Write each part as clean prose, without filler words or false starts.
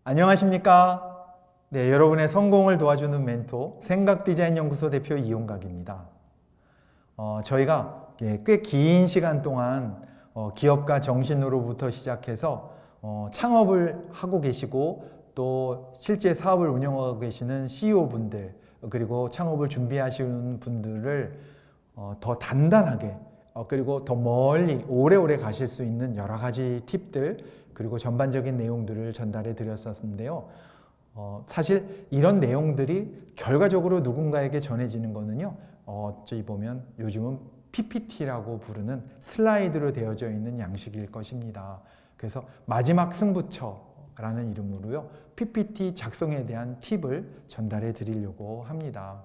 안녕하십니까? 네, 여러분의 성공을 도와주는 멘토 생각디자인연구소 대표 이용각입니다. 저희가 꽤 긴 시간 동안 기업가 정신으로부터 시작해서 창업을 하고 계시고 또 실제 사업을 운영하고 계시는 CEO 분들 그리고 창업을 준비하시는 분들을 더 단단하게 그리고 더 멀리 오래오래 가실 수 있는 여러 가지 팁들 그리고 전반적인 내용들을 전달해 드렸었는데요. 사실 이런 내용들이 결과적으로 누군가에게 전해지는 거는요. 어찌 보면 요즘은 PPT라고 부르는 슬라이드로 되어져 있는 양식일 것입니다. 그래서 마지막 승부처라는 이름으로요. PPT 작성에 대한 팁을 전달해 드리려고 합니다.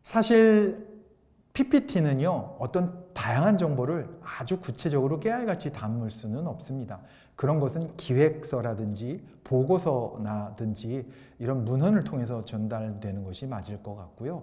사실 PPT는요, 어떤 다양한 정보를 아주 구체적으로 깨알같이 담을 수는 없습니다. 그런 것은 기획서라든지 보고서라든지 이런 문헌을 통해서 전달되는 것이 맞을 것 같고요.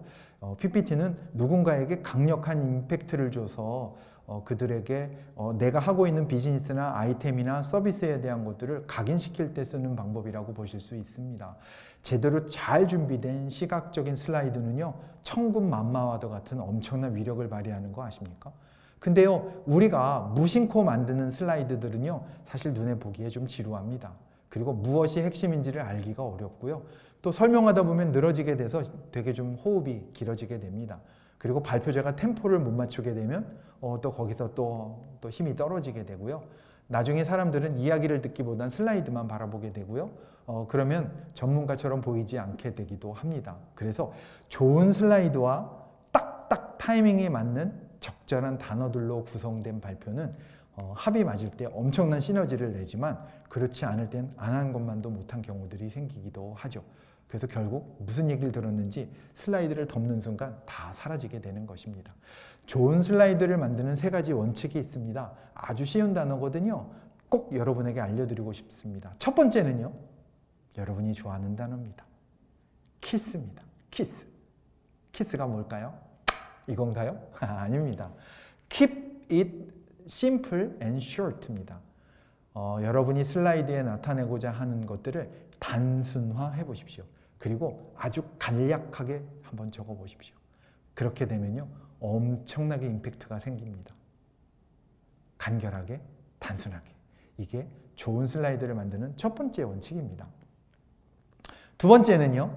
PPT는 누군가에게 강력한 임팩트를 줘서 그들에게 내가 하고 있는 비즈니스나 아이템이나 서비스에 대한 것들을 각인시킬 때 쓰는 방법이라고 보실 수 있습니다. 제대로 잘 준비된 시각적인 슬라이드는요, 천군만마와도 같은 엄청난 위력을 발휘하는 거 아십니까? 근데요, 우리가 무심코 만드는 슬라이드들은요, 사실 눈에 보기에 좀 지루합니다. 그리고 무엇이 핵심인지를 알기가 어렵고요. 또 설명하다 보면 늘어지게 돼서 되게 좀 호흡이 길어지게 됩니다. 그리고 발표자가 템포를 못 맞추게 되면 또 거기서 또 힘이 떨어지게 되고요. 나중에 사람들은 이야기를 듣기보단 슬라이드만 바라보게 되고요. 그러면 전문가처럼 보이지 않게 되기도 합니다. 그래서 좋은 슬라이드와 딱딱 타이밍에 맞는 적절한 단어들로 구성된 발표는 합이 맞을 때 엄청난 시너지를 내지만 그렇지 않을 땐 안 한 것만도 못한 경우들이 생기기도 하죠. 그래서 결국 무슨 얘기를 들었는지 슬라이드를 덮는 순간 다 사라지게 되는 것입니다. 좋은 슬라이드를 만드는 3가지 원칙이 있습니다. 아주 쉬운 단어거든요. 꼭 여러분에게 알려드리고 싶습니다. 첫 번째는요. 여러분이 좋아하는 단어입니다. 키스입니다. 키스. 키스가 뭘까요? 이건가요? 아닙니다. Keep it simple and short입니다. 여러분이 슬라이드에 나타내고자 하는 것들을 단순화해 보십시오. 그리고 아주 간략하게 한번 적어 보십시오. 그렇게 되면요. 엄청나게 임팩트가 생깁니다. 간결하게, 단순하게. 이게 좋은 슬라이드를 만드는 첫 번째 원칙입니다. 두 번째는요.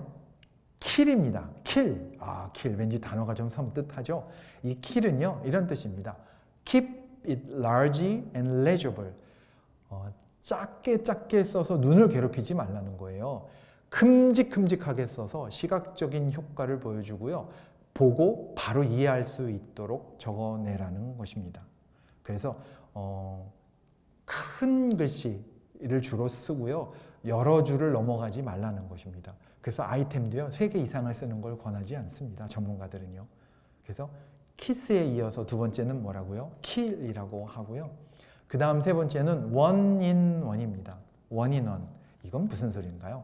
킬입니다. 킬. 킬. 왠지 단어가 좀 섬뜩하죠? 이 킬은요. 이런 뜻입니다. Keep it large and legible. 작게 써서 눈을 괴롭히지 말라는 거예요. 큼직큼직하게 써서 시각적인 효과를 보여주고요. 보고 바로 이해할 수 있도록 적어내라는 것입니다. 그래서 큰 글씨를 주로 쓰고요. 여러 줄을 넘어가지 말라는 것입니다. 그래서 아이템도요. 3개 이상을 쓰는 걸 권하지 않습니다. 전문가들은요. 그래서 키스에 이어서 두 번째는 뭐라고요? 킬이라고 하고요. 그 다음 세 번째는 one in one입니다. one in one. 이건 무슨 소리인가요?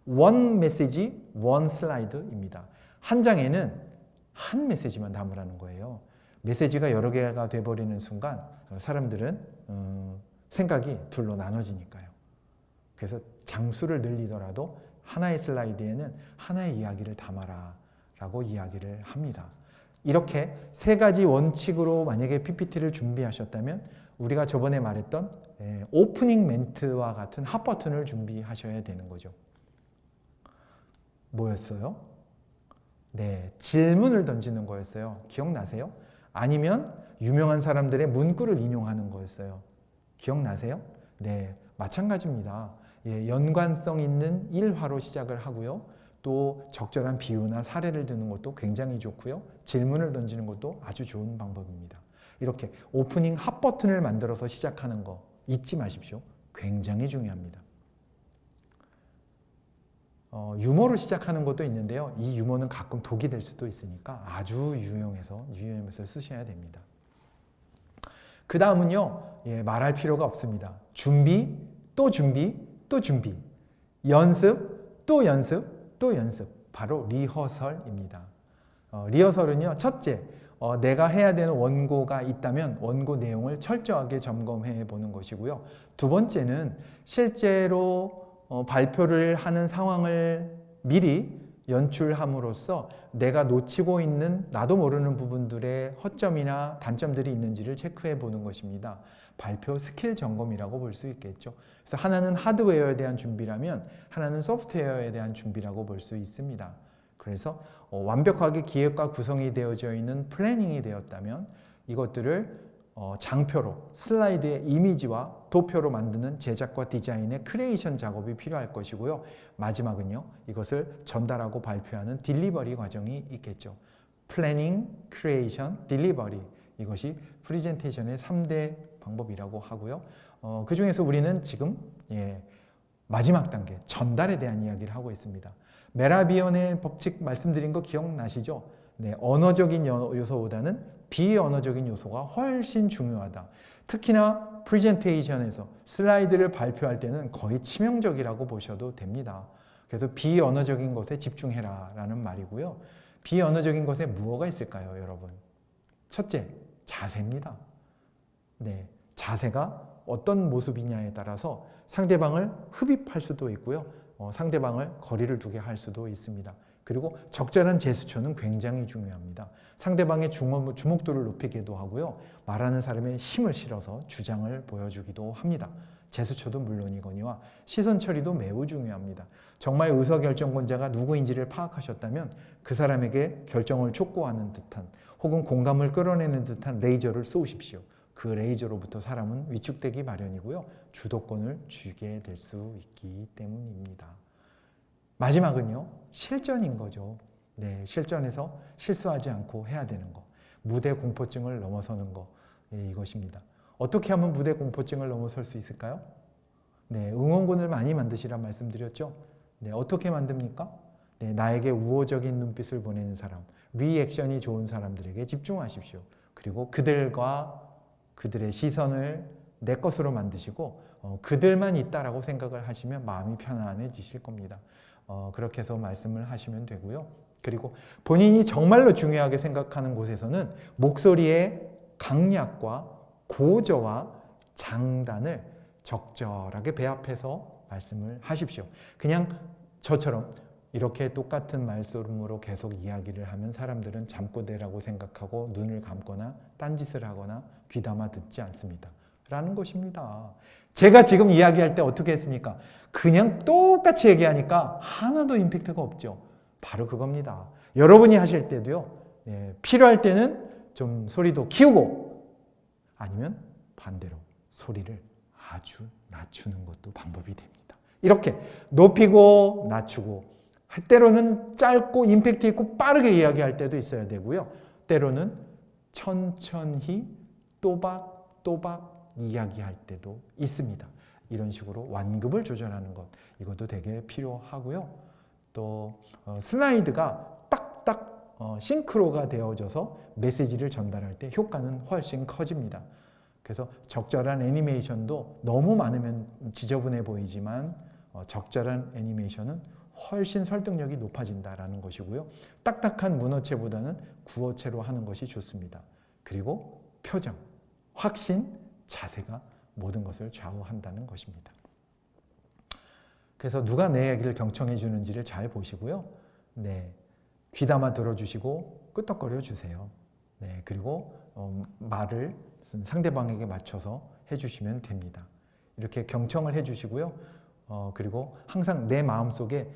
one message, one slide입니다. 한 장에는 한 메시지만 담으라는 거예요. 메시지가 여러 개가 돼버리는 순간 사람들은 생각이 둘로 나눠지니까요. 그래서 장수를 늘리더라도 하나의 슬라이드에는 하나의 이야기를 담아라 라고 이야기를 합니다. 이렇게 3가지 원칙으로 만약에 PPT를 준비하셨다면 우리가 저번에 말했던 오프닝 멘트와 같은 핫버튼을 준비하셔야 되는 거죠. 뭐였어요? 네, 질문을 던지는 거였어요. 기억나세요? 아니면 유명한 사람들의 문구를 인용하는 거였어요. 기억나세요? 네, 마찬가지입니다. 연관성 있는 일화로 시작을 하고요. 또 적절한 비유나 사례를 드는 것도 굉장히 좋고요. 질문을 던지는 것도 아주 좋은 방법입니다. 이렇게 오프닝 핫버튼을 만들어서 시작하는 거 잊지 마십시오. 굉장히 중요합니다. 유머로 시작하는 것도 있는데요. 이 유머는 가끔 독이 될 수도 있으니까 아주 유용해서 쓰셔야 됩니다. 그 다음은요. 말할 필요가 없습니다. 준비, 또 준비, 또 준비. 연습, 또 연습, 또 연습. 바로 리허설입니다. 리허설은요. 첫째, 내가 해야 되는 원고가 있다면 원고 내용을 철저하게 점검해 보는 것이고요. 두 번째는 실제로 발표를 하는 상황을 미리 연출함으로써 내가 놓치고 있는 나도 모르는 부분들의 허점이나 단점들이 있는지를 체크해 보는 것입니다. 발표 스킬 점검이라고 볼 수 있겠죠. 그래서 하나는 하드웨어에 대한 준비라면 하나는 소프트웨어에 대한 준비라고 볼 수 있습니다. 그래서 완벽하게 기획과 구성이 되어져 있는 플래닝이 되었다면 이것들을 장표로 슬라이드의 이미지와 도표로 만드는 제작과 디자인의 크리에이션 작업이 필요할 것이고요. 마지막은요, 이것을 전달하고 발표하는 딜리버리 과정이 있겠죠. 플래닝, 크리에이션, 딜리버리, 이것이 프리젠테이션의 3대 방법이라고 하고요. 그 중에서 우리는 지금 마지막 단계 전달에 대한 이야기를 하고 있습니다. 메라비언의 법칙 말씀드린 거 기억나시죠? 네, 언어적인 요소보다는 비언어적인 요소가 훨씬 중요하다. 특히나 프레젠테이션에서 슬라이드를 발표할 때는 거의 치명적이라고 보셔도 됩니다. 그래서 비언어적인 것에 집중해라 라는 말이고요. 비언어적인 것에 무엇가 있을까요, 여러분? 첫째, 자세입니다. 네, 자세가 어떤 모습이냐에 따라서 상대방을 흡입할 수도 있고요. 상대방을 거리를 두게 할 수도 있습니다. 그리고 적절한 제스처는 굉장히 중요합니다. 상대방의 주목도를 높이기도 하고요. 말하는 사람의 힘을 실어서 주장을 보여주기도 합니다. 제스처도 물론이거니와 시선 처리도 매우 중요합니다. 정말 의사결정권자가 누구인지를 파악하셨다면 그 사람에게 결정을 촉구하는 듯한 혹은 공감을 끌어내는 듯한 레이저를 쏘십시오. 그 레이저로부터 사람은 위축되기 마련이고요. 주도권을 쥐게 될 수 있기 때문입니다. 마지막은요, 실전인 거죠. 네, 실전에서 실수하지 않고 해야 되는 거. 무대 공포증을 넘어서는 거. 네, 이것입니다. 어떻게 하면 무대 공포증을 넘어설 수 있을까요? 네, 응원군을 많이 만드시란 말씀드렸죠. 네, 어떻게 만듭니까? 네, 나에게 우호적인 눈빛을 보내는 사람, 리액션이 좋은 사람들에게 집중하십시오. 그리고 그들의 시선을 내 것으로 만드시고 그들만 있다라고 생각을 하시면 마음이 편안해지실 겁니다. 그렇게 해서 말씀을 하시면 되고요. 그리고 본인이 정말로 중요하게 생각하는 곳에서는 목소리의 강약과 고저와 장단을 적절하게 배합해서 말씀을 하십시오. 그냥 저처럼 이렇게 똑같은 말씀으로 계속 이야기를 하면 사람들은 잠꼬대라고 생각하고 눈을 감거나 딴짓을 하거나 귀담아 듣지 않습니다. 라는 것입니다. 제가 지금 이야기할 때 어떻게 했습니까? 그냥 똑같이 얘기하니까 하나도 임팩트가 없죠. 바로 그겁니다. 여러분이 하실 때도요. 필요할 때는 좀 소리도 키우고 아니면 반대로 소리를 아주 낮추는 것도 방법이 됩니다. 이렇게 높이고 낮추고 때로는 짧고 임팩트 있고 빠르게 이야기할 때도 있어야 되고요. 때로는 천천히 또박또박 이야기할 때도 있습니다. 이런 식으로 완급을 조절하는 것, 이것도 되게 필요하고요. 또 슬라이드가 딱딱 싱크로가 되어져서 메시지를 전달할 때 효과는 훨씬 커집니다. 그래서 적절한 애니메이션도 너무 많으면 지저분해 보이지만 적절한 애니메이션은 훨씬 설득력이 높아진다라는 것이고요. 딱딱한 문어체보다는 구어체로 하는 것이 좋습니다. 그리고 표정, 확신, 자세가 모든 것을 좌우한다는 것입니다. 그래서 누가 내 얘기를 경청해 주는지를 잘 보시고요. 네, 귀담아 들어주시고 끄떡거려 주세요. 네, 그리고 말을 상대방에게 맞춰서 해주시면 됩니다. 이렇게 경청을 해주시고요. 그리고 항상 내 마음속에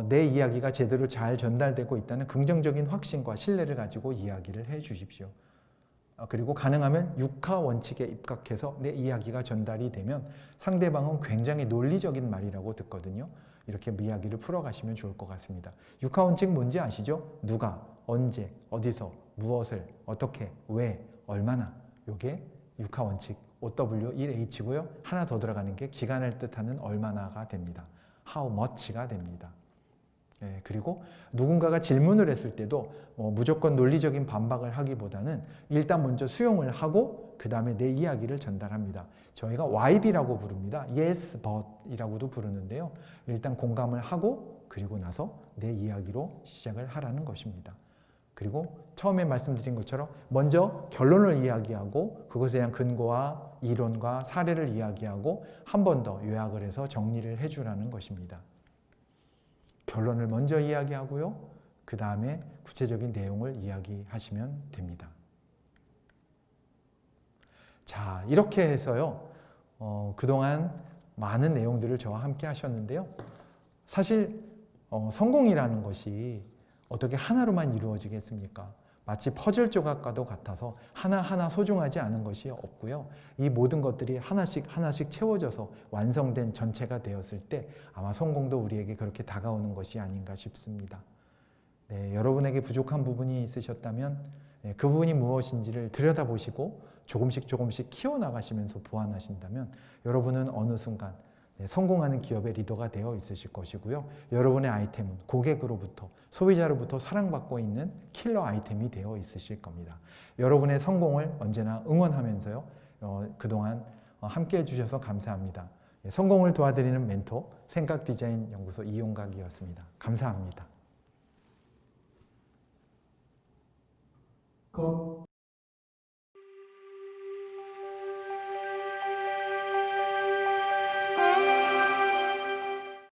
내 이야기가 제대로 잘 전달되고 있다는 긍정적인 확신과 신뢰를 가지고 이야기를 해 주십시오. 그리고 가능하면 6하 원칙에 입각해서 내 이야기가 전달이 되면 상대방은 굉장히 논리적인 말이라고 듣거든요. 이렇게 이야기를 풀어가시면 좋을 것 같습니다. 6하 원칙 뭔지 아시죠? 누가, 언제, 어디서, 무엇을, 어떻게, 왜, 얼마나. 이게 6하 원칙 OW1H고요. 하나 더 들어가는 게 기간을 뜻하는 얼마나가 됩니다. How much가 됩니다. 그리고 누군가가 질문을 했을 때도 무조건 논리적인 반박을 하기보다는 일단 먼저 수용을 하고 그 다음에 내 이야기를 전달합니다. 저희가 YB라고 부릅니다. Yes, but 이라고도 부르는데요. 일단 공감을 하고 그리고 나서 내 이야기로 시작을 하라는 것입니다. 그리고 처음에 말씀드린 것처럼 먼저 결론을 이야기하고 그것에 대한 근거와 이론과 사례를 이야기하고 한 번 더 요약을 해서 정리를 해주라는 것입니다. 결론을 먼저 이야기하고요. 그 다음에 구체적인 내용을 이야기하시면 됩니다. 자, 이렇게 해서요. 그동안 많은 내용들을 저와 함께 하셨는데요. 사실 성공이라는 것이 어떻게 하나로만 이루어지겠습니까? 마치 퍼즐 조각과도 같아서 하나하나 소중하지 않은 것이 없고요. 이 모든 것들이 하나씩 하나씩 채워져서 완성된 전체가 되었을 때 아마 성공도 우리에게 그렇게 다가오는 것이 아닌가 싶습니다. 네, 여러분에게 부족한 부분이 있으셨다면 그 부분이 무엇인지를 들여다보시고 조금씩 조금씩 키워나가시면서 보완하신다면 여러분은 어느 순간 성공하는 기업의 리더가 되어 있으실 것이고요. 여러분의 아이템은 고객으로부터, 소비자로부터 사랑받고 있는 킬러 아이템이 되어 있으실 겁니다. 여러분의 성공을 언제나 응원하면서요. 그동안 함께 해주셔서 감사합니다. 성공을 도와드리는 멘토, 생각디자인연구소 이용각이었습니다. 감사합니다. 컷.